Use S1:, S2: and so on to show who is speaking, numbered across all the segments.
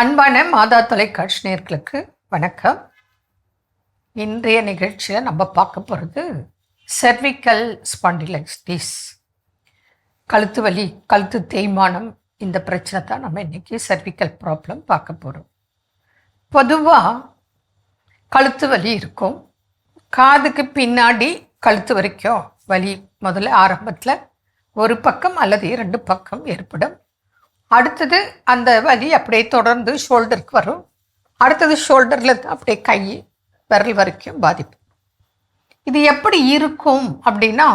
S1: அன்பான மாதா தொலைக்காட்சி நேயர்களுக்கு வணக்கம். இன்றைய நிகழ்ச்சியில் நம்ம பார்க்க போகிறது செர்விக்கல் ஸ்பாண்டிலைட்டிஸ், கழுத்து வலி, கழுத்து தேய்மானம். இந்த பிரச்சனை தான் நம்ம இன்றைக்கி செர்விக்கல் ப்ராப்ளம் பார்க்க போகிறோம். பொதுவாக கழுத்து வலி இருக்கும், காதுக்கு பின்னாடி கழுத்து வரைக்கும் வலி முதல்ல ஆரம்பத்தில் ஒரு பக்கம் அல்லது 2 பக்கம் ஏற்படும். அடுத்தது அந்த வலி அப்படியே தொடர்ந்து ஷோல்டருக்கு வரும். அடுத்தது ஷோல்டரில் அப்படியே கை விரல் வரைக்கும் பாதிப்பு. இது எப்படி இருக்கும் அப்படின்னா,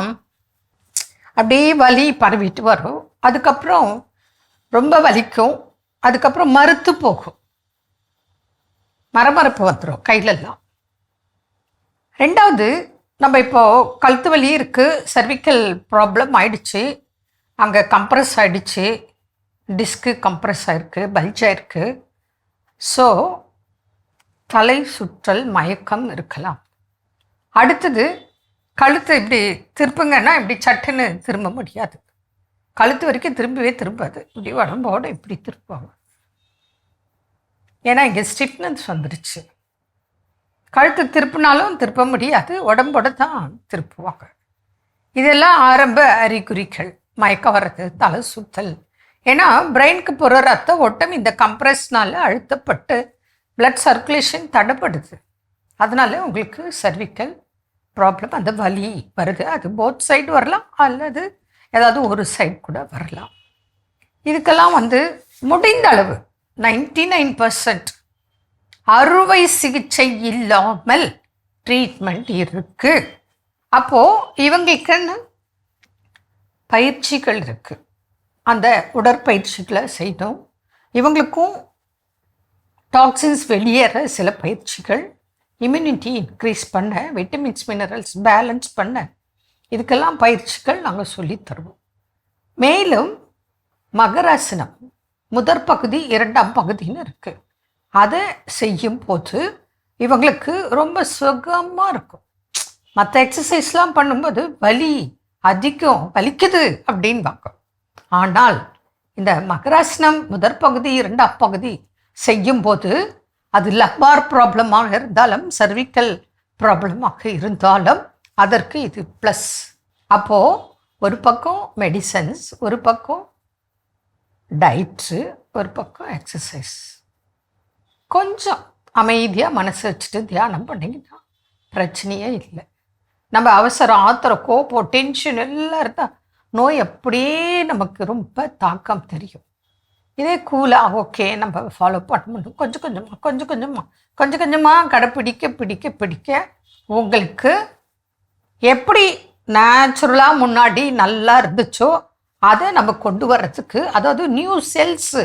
S1: அப்படியே வலி பரவிட்டு வரும், அதுக்கப்புறம் ரொம்ப வலிக்கும், அதுக்கப்புறம் மறுத்து போகும், மரமரப்பு வந்துடும் கையிலெல்லாம். ரெண்டாவது, நம்ம இப்போது கழுத்து வலி இருக்குது, செர்விக்கல் ப்ராப்ளம் ஆயிடுச்சு, அங்கே கம்ப்ரெஸ் ஆகிடுச்சு, டிஸ்க்கு கம்ப்ரெஸ் ஆகிருக்கு, பல்ஜ் ஆகிருக்கு. ஸோ தலை சுற்றல், மயக்கம் இருக்கலாம். அடுத்தது, கழுத்து இப்படி திருப்புங்கன்னா இப்படி சட்டுன்னு திரும்ப முடியாது, கழுத்து வரைக்கும் திரும்பவே திரும்பாது, இப்படி உடம்போடு இப்படி திருப்புவாங்க. ஏன்னா இங்கே ஸ்டிஃப்னஸ் வந்துருச்சு. கழுத்து திருப்பினாலும் திருப்ப முடியாது, உடம்போடு தான் திருப்புவாங்க. இதெல்லாம் ஆரம்ப அறிகுறிகள். மயக்கம் வர்றது, தலை சுற்றல். ஏன்னா பிரெயினுக்கு போகிற ரத்த ஓட்டம் இந்த கம்ப்ரெஸ்னால் அழுத்தப்பட்டு பிளட் சர்க்குலேஷன் தடைப்படுது. அதனால உங்களுக்கு செர்விக்கல் ப்ராப்ளம், அந்த வலி வருது. அது போத் சைடு வரலாம் அல்லது ஏதாவது ஒரு சைடு கூட வரலாம். இதுக்கெல்லாம் முடிந்த அளவு 99% அறுவை சிகிச்சை இல்லாமல் ட்ரீட்மெண்ட் இருக்குது. அப்போது இவங்களுக்குன்னு பயிற்சிகள் இருக்குது, அந்த உடற்பயிற்சிகளை செய்யணும். இவங்களுக்கும் டாக்ஸின்ஸ் வெளியேற சில பயிற்சிகள், இம்யூனிட்டி இன்க்ரீஸ் பண்ண, விட்டமின்ஸ் மினரல்ஸ் பேலன்ஸ் பண்ண, இதுக்கெல்லாம் பயிற்சிகள் நாங்கள் சொல்லித்தருவோம். மேலும் மகராசனம் முதற் பகுதி, 2ஆம் பகுதின்னு இருக்குது. அதை செய்யும் போது இவங்களுக்கு ரொம்ப சுகமாக இருக்கும். மற்ற எக்ஸசைஸ்லாம் பண்ணும்போது வலி அதிகம், வலிக்குது அப்படின்னு பார்க்கும். ஆனால் இந்த மகராசனம் முதற் பகுதி, 2ஆம் பகுதி செய்யும்போது அது லம்பார் ப்ராப்ளமாக இருந்தாலும் சர்விக்கல் ப்ராப்ளமாக இருந்தாலும் அதற்கு இது ப்ளஸ். அப்போது ஒரு பக்கம் மெடிசன்ஸ், ஒரு பக்கம் டயட்ஸு, ஒரு பக்கம் எக்ஸசைஸ். கொஞ்சம் அமைதியாக மனசு வச்சுட்டு தியானம் பண்ணிங்கன்னா பிரச்சனையே இல்லை. நம்ம அவசரம், ஆத்திரம், கோபம், டென்ஷன் எல்லாம் இருந்தால் நோய் அப்படியே நமக்கு ரொம்ப தாக்கம் தெரியும். இதே கூலாக ஓகே நம்ம ஃபாலோ பண்ணணும், கொஞ்சம் கொஞ்சமாக கடைப்பிடிக்க உங்களுக்கு எப்படி நேச்சுரலாக முன்னாடி நல்லா இருந்துச்சோ அதை நம்ம கொண்டு வர்றதுக்கு, அதாவது நியூ செல்ஸ்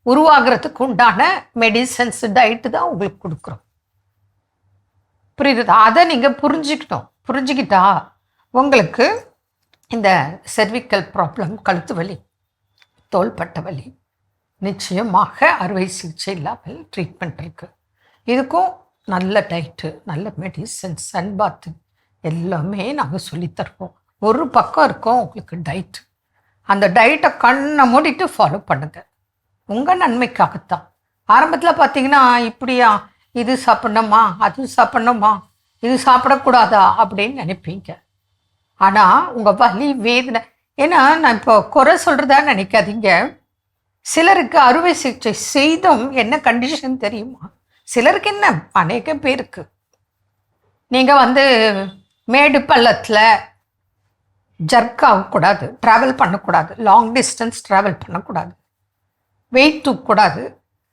S1: உருவாகிறதுக்கு உண்டான மெடிசன்ஸ், டயட்டு தான் உங்களுக்கு கொடுக்குறோம். புரியுதா? அதை நீங்கள் புரிஞ்சுக்கிட்டா உங்களுக்கு இந்த செர்விக்கல் ப்ராப்ளம், கழுத்து வலி, தோள்பட்டை வலி நிச்சயமாக அறுவை சிகிச்சை இல்லாமல் ட்ரீட்மெண்ட் இருக்குது. இதுக்கும் நல்ல டயட்டு, நல்ல மெடிசன்ஸ், சன்பாத்து எல்லாமே நாங்கள் சொல்லித்தருவோம். ஒரு பக்கம் இருக்கோம் உங்களுக்கு டயட்டு. அந்த டயட்டை கண்ணை மூடிட்டு ஃபாலோ பண்ணுங்கள், உங்கள் நன்மைக்காகத்தான். ஆரம்பத்தில் பார்த்தீங்கன்னா இப்படியா, இது சாப்பிட்ணுமா, அது சாப்பிட்ணுமா, இது சாப்பிடக்கூடாதா அப்படின்னு நினைப்பீங்க. ஆனால் உங்கள் வலி, வேதனை, ஏன்னா நான் இப்போ குறை சொல்கிறதா நினைக்காதீங்க. சிலருக்கு அறுவை சிகிச்சை செய்தும் என்ன கண்டிஷன் தெரியுமா? சிலருக்கு என்ன, அநேக பேருக்கு நீங்கள் மேடு பள்ளத்தில் ஜர்க் ஆகக்கூடாது, ட்ராவல் பண்ணக்கூடாது, லாங் டிஸ்டன்ஸ் ட்ராவல் பண்ணக்கூடாது, வெயிட் தூக்கக்கூடாது,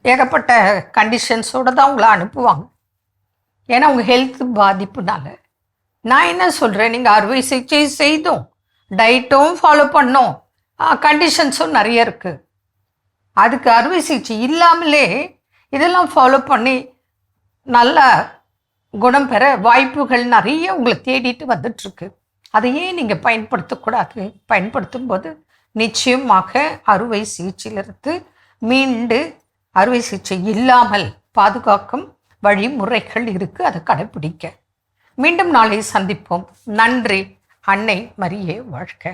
S1: ஏகப்பட்ட கண்டிஷன்ஸோடு தான் உங்களை அனுப்புவாங்க. ஏன்னா உங்கள் ஹெல்த் பாதிப்புனால. நான் என்ன சொல்கிறேன், நீங்கள் அறுவை சிகிச்சை செய்தும் டயட்டும் ஃபாலோ பண்ணோம், கண்டிஷன்ஸும் நிறைய இருக்குது. அதுக்கு அறுவை சிகிச்சை இல்லாமலே இதெல்லாம் ஃபாலோ பண்ணி நல்ல குணம் பெற வாய்ப்புகள் நிறைய உங்களை தேடிட்டு வந்துட்டுருக்கு. அதையே நீங்கள் பயன்படுத்தக்கூடாது. பயன்படுத்தும் போது நிச்சயமாக அறுவை சிகிச்சையிலிருந்து மீண்டு அறுவை சிகிச்சை இல்லாமல் பாதுகாக்கும் வழிமுறைகள் இருக்குது, அதை கடைப்பிடிக்க. மீண்டும் நாளை சந்திப்போம். நன்றி. அன்னை மரியே வாழ்க.